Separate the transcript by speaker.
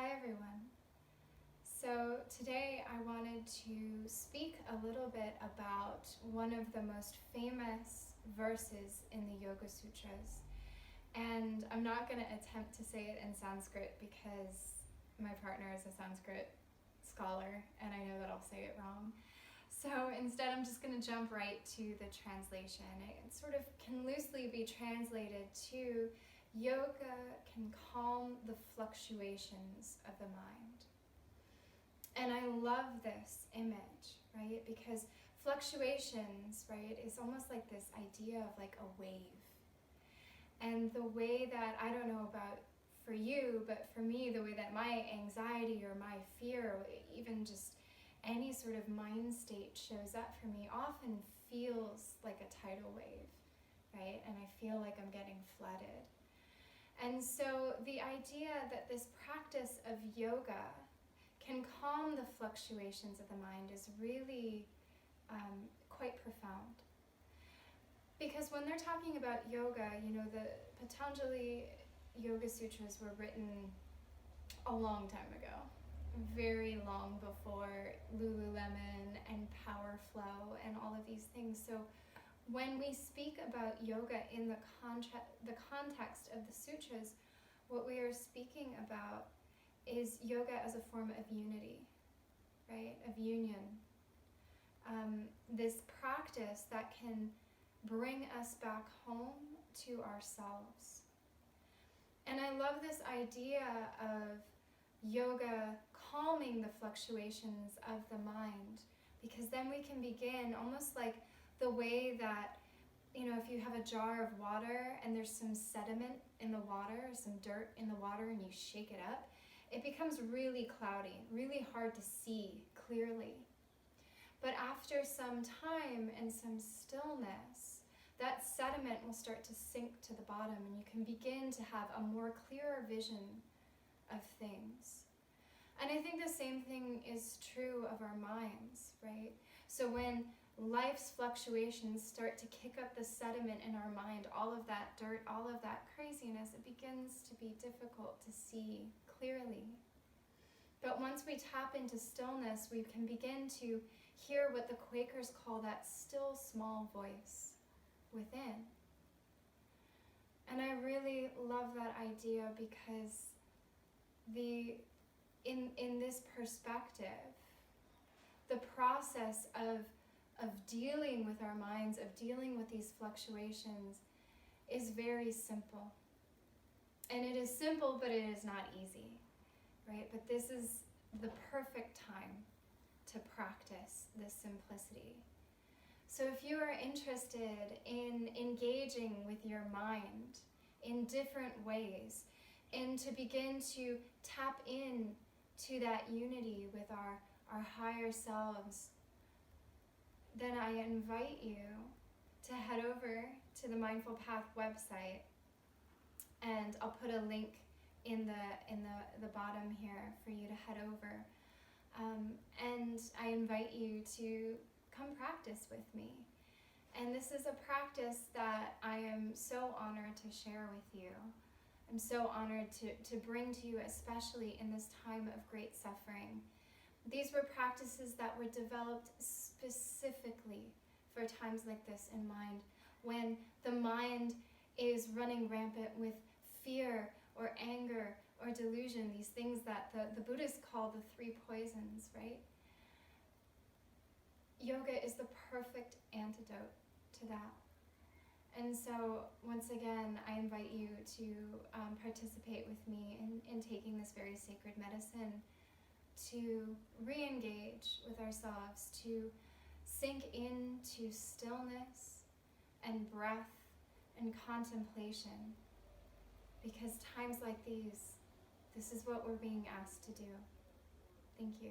Speaker 1: Hi everyone. So today I wanted to speak a little bit about one of the most famous verses in the Yoga Sutras. And I'm not going to attempt to say it in Sanskrit because my partner is a Sanskrit scholar and I know that I'll say it wrong. So instead I'm just going to jump right to the translation. It sort of can loosely be translated to yoga can calm the fluctuations of the mind. And I love this image, right? Because fluctuations, right, is almost like this idea of like a wave. And the way that, I don't know about for you, but for me, the way that my anxiety or my fear, or even just any sort of mind state shows up for me often feels like a tidal wave, right? And I feel like I'm getting flooded. And so the idea that this practice of yoga can calm the fluctuations of the mind is really quite profound. Because when they're talking about yoga, you know, the Patanjali Yoga Sutras were written a long time ago, very long before Lululemon and Power Flow and all of these things. So when we speak about yoga in the context of the sutras, what we are speaking about is yoga as a form of unity, right? Of union. This practice that can bring us back home to ourselves. And I love this idea of yoga calming the fluctuations of the mind, because then we can begin almost like the way that, you know, if you have a jar of water and there's some sediment in the water, some dirt in the water, and you shake it up, it becomes really cloudy, really hard to see clearly. But after some time and some stillness, that sediment will start to sink to the bottom and you can begin to have a more clearer vision of things. And I think the same thing is true of our minds, right? So when life's fluctuations start to kick up the sediment in our mind, all of that dirt, all of that craziness, it begins to be difficult to see clearly. But once we tap into stillness, we can begin to hear what the Quakers call that still small voice within. And I really love that idea because in this perspective, the process of dealing with our minds, of dealing with these fluctuations is very simple. And it is simple, but it is not easy, right? But this is the perfect time to practice this simplicity. So if you are interested in engaging with your mind in different ways and to begin to tap in to that unity with our higher selves, then I invite you to head over to the Mindful Path website, and I'll put a link in the bottom here for you to head over. And I invite you to come practice with me. And this is a practice that I am so honored to share with you. I'm so honored to bring to you, especially in this time of great suffering. These were practices that were developed specifically for times like this in mind, when the mind is running rampant with fear or anger or delusion, these things that the Buddhists call the three poisons, right? Yoga is the perfect antidote to that. And so, once again, I invite you to participate with me in taking this very sacred medicine, to re-engage with ourselves, to sink into stillness and breath and contemplation. Because times like these, this is what we're being asked to do. Thank you.